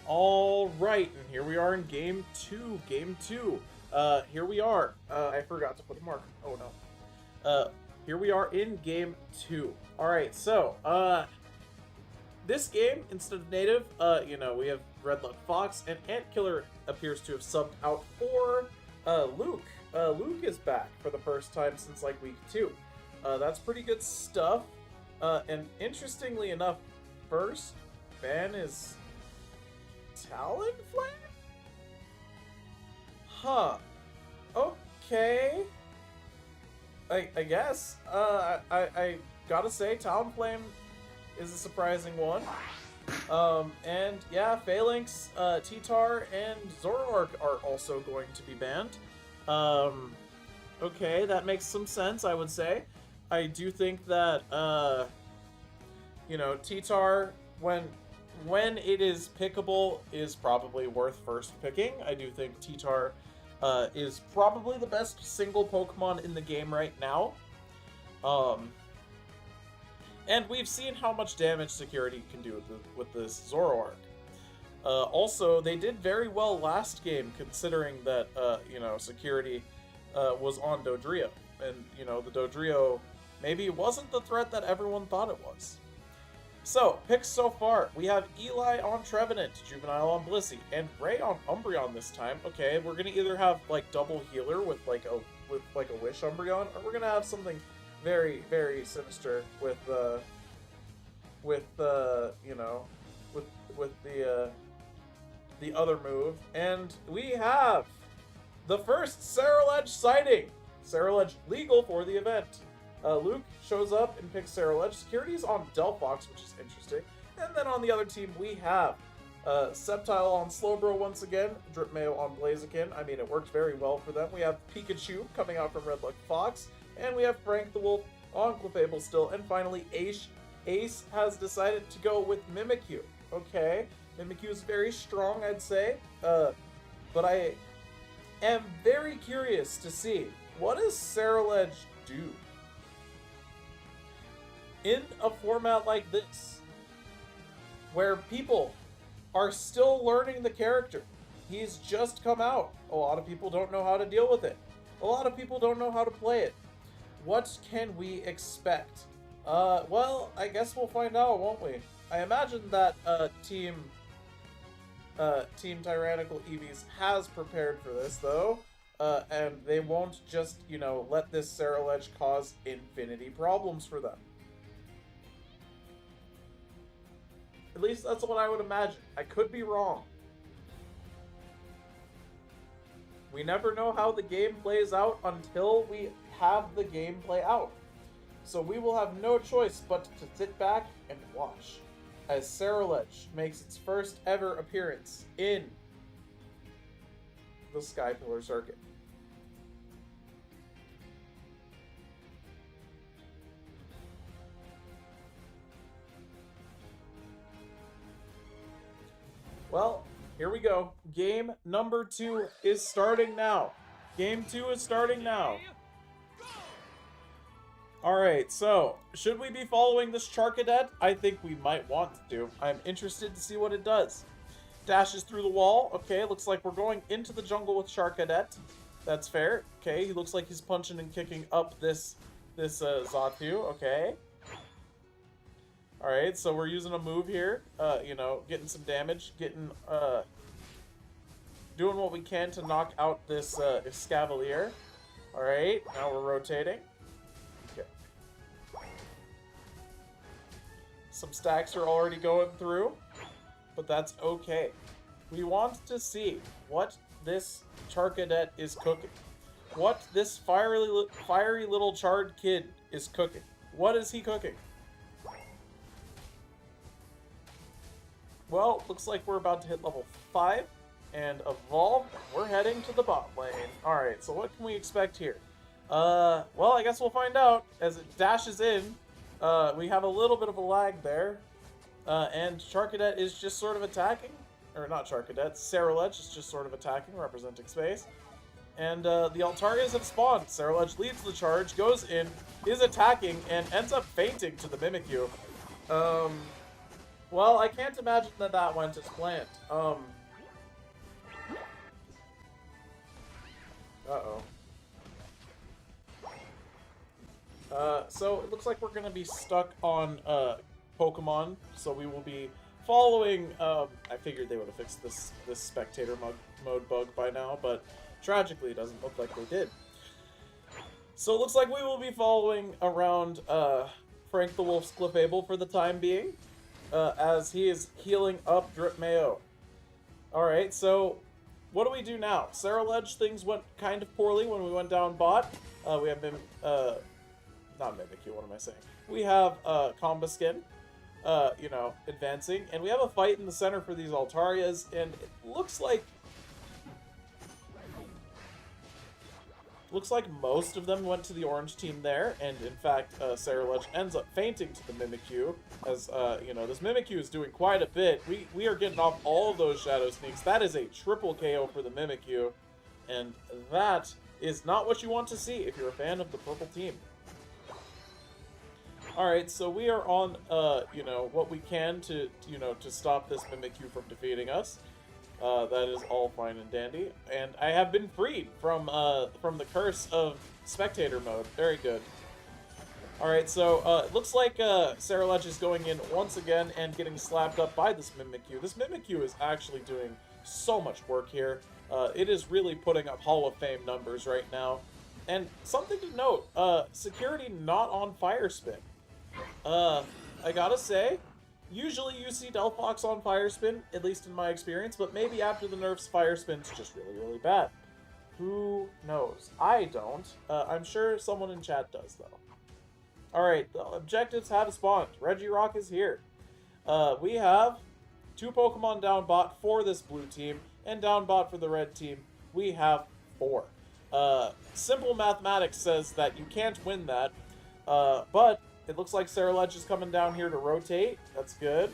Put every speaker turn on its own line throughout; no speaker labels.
All right, and here we are in game two. Game two. Here we are. I forgot to put a mark. Oh no. Here we are in game two. All right, so this game instead of native, we have Redluck Fox and Antkiller appears to have subbed out for Luke. Luke is back for the first time since like week two. That's pretty good stuff. And interestingly enough, first ban is Talonflame? Huh. Okay. I guess. I gotta say, Talonflame is a surprising one. And yeah, Phalanx, T-Tar, and Zoroark are also going to be banned. Okay, that makes some sense, I would say. I do think that, T-Tar, when it is pickable, is probably worth first picking. I do think T-Tar is probably the best single Pokemon in the game right now. And we've seen how much damage Security can do with this Zoroark. Also, they did very well last game, considering that, Security was on Dodrio. And, the Dodrio maybe wasn't the threat that everyone thought it was. So, picks so far. We have Eli on Trevenant, Juvenile on Blissey, and Ray on Umbreon this time. Okay, we're gonna either have like double healer with like a Wish Umbreon, or we're gonna have something very, very sinister with the other move. And we have the first Ceruledge sighting. Ceruledge legal for the event. Luke shows up and picks Ceruledge. Security's on Delphox, which is interesting. And then on the other team, we have Sceptile on Slowbro once again, Dripmayo on Blaziken. I mean, it worked very well for them. We have Pikachu coming out from Redluck Fox. And we have Frank the Wolf on Clefable still. And finally, Ace has decided to go with Mimikyu. Okay, Mimikyu is very strong, I'd say. But I am very curious to see, what does Ceruledge do? In a format like this, where people are still learning the character, he's just come out. A lot of people don't know how to deal with it. A lot of people don't know how to play it. What can we expect? Well, I guess we'll find out, won't we? I imagine that Team Tyrannical Eevees has prepared for this, though. And they won't just, let this Ceruledge cause infinity problems for them. At least that's what I would imagine. I could be wrong. We never know how the game plays out until we have the game play out. So we will have no choice but to sit back and watch as Ceruledge makes its first ever appearance in the Sky Pillar Circuit. Well, here we go. Game number 2 is starting now. Game 2 is starting now. Alright, so, should we be following this Charcadet? I think we might want to. I'm interested to see what it does. Dashes through the wall. Okay, looks like we're going into the jungle with Charcadet. That's fair. Okay, he looks like he's punching and kicking up this Xatu. Okay. Alright, so we're using a move here, getting some damage, doing what we can to knock out this Escavalier. Alright, now we're rotating. Okay. Some stacks are already going through, but that's okay. We want to see what this Charcadet is cooking. What this fiery little charred kid is cooking. What is he cooking? Well, looks like we're about to hit level 5 and evolve. We're heading to the bot lane. Alright, so what can we expect here? Well, I guess we'll find out as it dashes in. We have a little bit of a lag there. And Charcadet is just sort of attacking. Or not Charcadet, Ceruledge is just sort of attacking, representing space. And the Altarias have spawned. Ceruledge leads the charge, goes in, is attacking, and ends up fainting to the Mimikyu. Well, I can't imagine that that went as planned. Uh-oh. So it looks like we're gonna be stuck on Pokemon, so we will be following. I figured they would have fixed this spectator mode bug by now, but tragically, it doesn't look like they did. So it looks like we will be following around Frank the Wolf's Clefable for the time being, as he is healing up Drip Mayo. All right, so what do we do now? Ceruledge, things went kind of poorly when we went down bot. We have been not Mimikyu, what am I saying? We have Combusken, you know, advancing, and we have a fight in the center for these Altarias, and it looks like most of them went to the orange team there, and in fact, Ceruledge ends up fainting to the Mimikyu, as, you know, this Mimikyu is doing quite a bit. We are getting off all of those Shadow Sneaks. That is a triple KO for the Mimikyu, and that is not what you want to see if you're a fan of the purple team. Alright, so we are on, you know, what we can to, you know, to stop this Mimikyu from defeating us. That is all fine and dandy. And I have been freed from the curse of spectator mode. Very good. Alright, so, it looks like, Ceruledge is going in once again and getting slapped up by this Mimikyu. This Mimikyu is actually doing so much work here. It is really putting up Hall of Fame numbers right now. And something to note, security not on Fire Spin. I gotta say, usually you see Delphox on Fire Spin, at least in my experience, but maybe after the nerfs, Fire Spin's just really, really bad. Who knows? I don't. I'm sure someone in chat does, though. Alright, the objectives have spawned. Regirock is here. We have 2 Pokemon down bot for this blue team, and down bot for the red team, we have 4. Simple mathematics says that you can't win that, but it looks like Ceruledge is coming down here to rotate. That's good.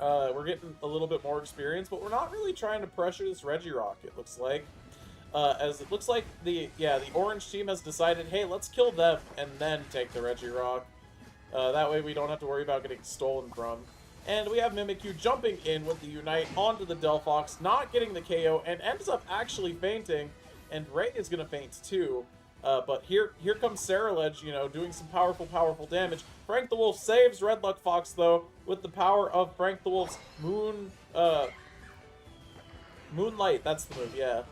We're getting a little bit more experience, but we're not really trying to pressure this Regirock, it looks like. As it looks like the orange team has decided, hey, let's kill them and then take the Regirock. That way we don't have to worry about getting stolen from. And we have Mimikyu jumping in with the Unite onto the Delphox, not getting the KO, and ends up actually fainting. And Ray is going to faint too. But here comes Ceruledge, you know, doing some powerful damage. Frank the Wolf saves Redluck Fox, though, with the power of Frank the Wolf's Moonlight. That's the move, yeah.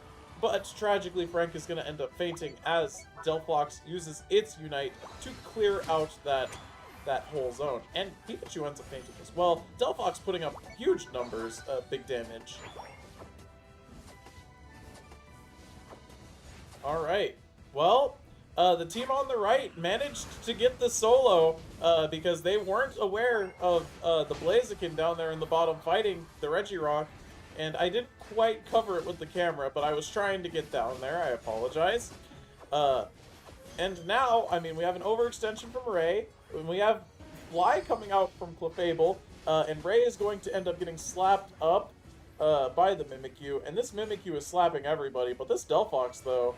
But tragically, Frank is going to end up fainting as Delphox uses its Unite to clear out that whole zone. And Pikachu ends up fainting as well. Delphox putting up huge numbers, big damage. Alright. Well, the team on the right managed to get the solo because they weren't aware of the Blaziken down there in the bottom fighting the Regirock, and I didn't quite cover it with the camera, but I was trying to get down there. I apologize. And now, I mean, we have an overextension from Ray, and we have Fly coming out from Clefable, and Ray is going to end up getting slapped up by the Mimikyu, and this Mimikyu is slapping everybody, but this Delphox, though,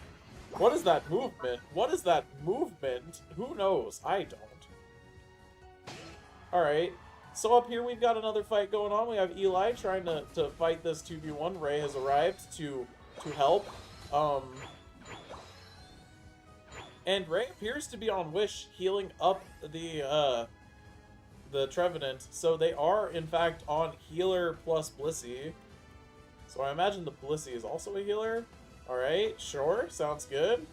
what is that movement? What is that movement? Who knows? I don't. Alright, so up here we've got another fight going on. We have Eli trying to fight this 2v1. Ray has arrived to help. And Ray appears to be on Wish, healing up the Trevenant. So they are, in fact, on Healer plus Blissey. So I imagine the Blissey is also a healer. Alright, sure, sounds good.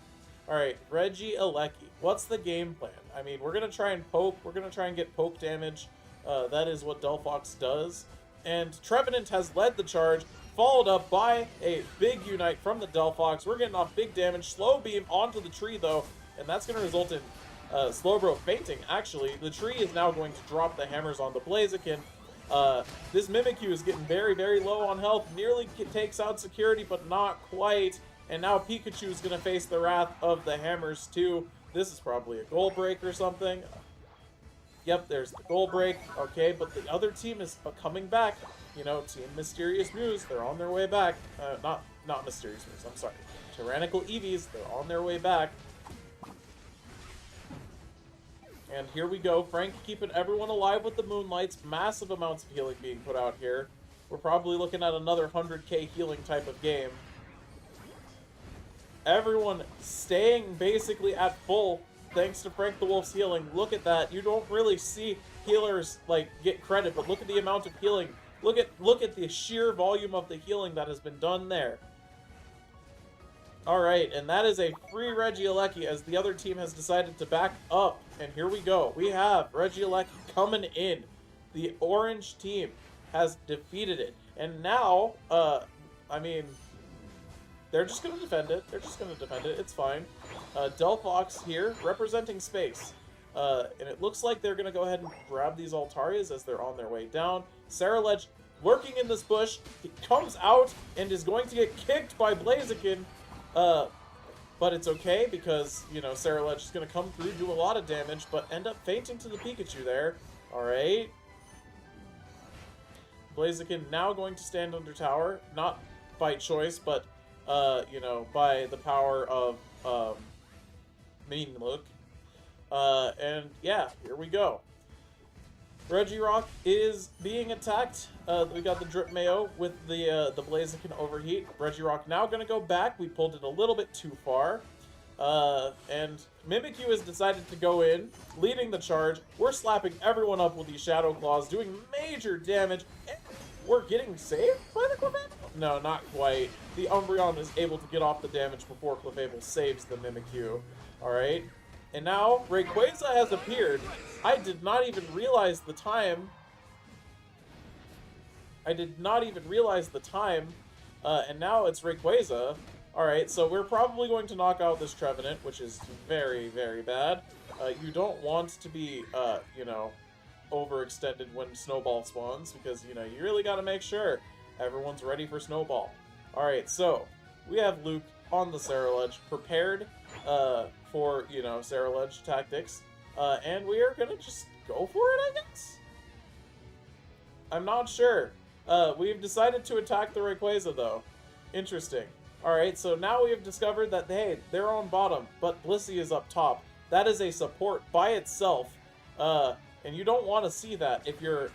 Alright, Regieleki. What's the game plan? I mean, we're going to try and poke. We're going to try and get poke damage. That is what Delphox does. And Trevenant has led the charge, followed up by a big Unite from the Delphox. We're getting off big damage. Slow Beam onto the tree, though, and that's going to result in Slowbro fainting, actually. The tree is now going to drop the hammers on the Blaziken. This Mimikyu is getting very, very low on health. Nearly takes out security, but not quite. And now Pikachu is going to face the wrath of the hammers, too. This is probably a goal break or something. Yep, there's the goal break. Okay, but the other team is coming back. You know, Team Mysterious Muse, they're on their way back. Not Mysterious Muse, I'm sorry. Tyrannical Eevees, they're on their way back. And here we go. Frank keeping everyone alive with the Moonlights. Massive amounts of healing being put out here. We're probably looking at another 100k healing type of game. Everyone staying basically at full thanks to Frank the Wolf's healing. Look at that. You don't really see healers like get credit, but look at the amount of healing. Look at the sheer volume of the healing that has been done there. Alright, and that is a free Regieleki as the other team has decided to back up. And here we go. We have Regieleki coming in. The orange team has defeated it. And now, I mean, they're just going to defend it. They're just going to defend it. It's fine. Delphox here, representing space. And it looks like they're going to go ahead and grab these Altarias as they're on their way down. Ceruledge lurking in this bush. He comes out and is going to get kicked by Blaziken. But it's okay because, you know, Ceruledge is going to come through, do a lot of damage, but end up fainting to the Pikachu there. Alright. Blaziken now going to stand under tower. Not by choice, but, you know, by the power of, Mean-Look. And yeah, here we go. Regirock is being attacked. We got the Drip Mayo with the Blaziken overheat. Regirock now going to go back. We pulled it a little bit too far. And Mimikyu has decided to go in, leading the charge. We're slapping everyone up with these Shadow Claws, doing major damage. And we're getting saved by the Clefable? No, not quite. The Umbreon is able to get off the damage before Clefable saves the Mimikyu. Alright. And now, Rayquaza has appeared. I did not even realize the time. And now it's Rayquaza. Alright, so we're probably going to knock out this Trevenant, which is very, very bad. You don't want to be, you know, overextended when Snowball spawns, because, you know, you really got to make sure everyone's ready for Snowball. Alright, so we have Luke on the Ceruledge, prepared for, you know, Ceruledge tactics. And we are gonna just go for it, I guess? I'm not sure. We've decided to attack the Rayquaza, though. Interesting. Alright, so now we have discovered that, hey, they're on bottom, but Blissey is up top. That is a support by itself. And you don't want to see that if you're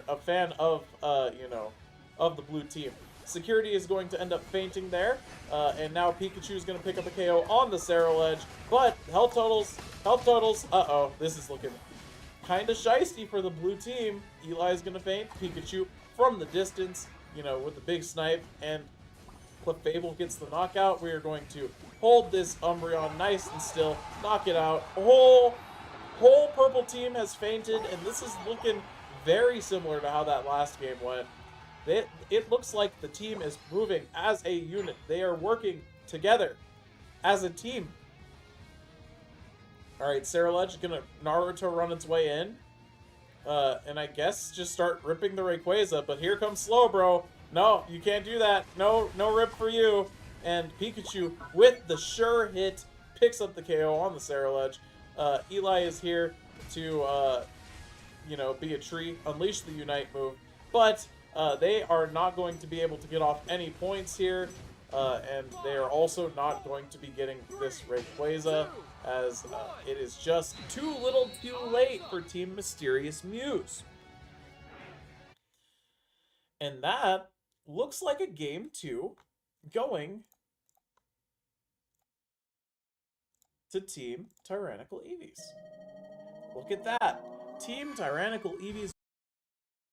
a fan of, you know, of the blue team. Security is going to end up fainting there, and now Pikachu is going to pick up a KO on the Ceruledge, but health totals, uh-oh, this is looking kind of shiesty for the blue team. Eli is going to faint, Pikachu from the distance, you know, with the big snipe, and Clefable gets the knockout. We are going to hold this Umbreon nice and still, knock it out. Whole purple team has fainted, and this is looking very similar to how that last game went. It looks like the team is moving as a unit. They are working together as a team. Alright, Ceruledge is going to Naruto run its way in. And I guess just start ripping the Rayquaza. But here comes Slowbro. No, you can't do that. No rip for you. And Pikachu, with the sure hit, picks up the KO on the Ceruledge. Eli is here to, you know, be a tree, unleash the Unite move. But they are not going to be able to get off any points here, and they are also not going to be getting this Rayquaza, as it is just too little too late for Team Mysterious Muse. And that looks like a game 2 going to Team Tyrannical Eevees. Look at that. Team Tyrannical Eevees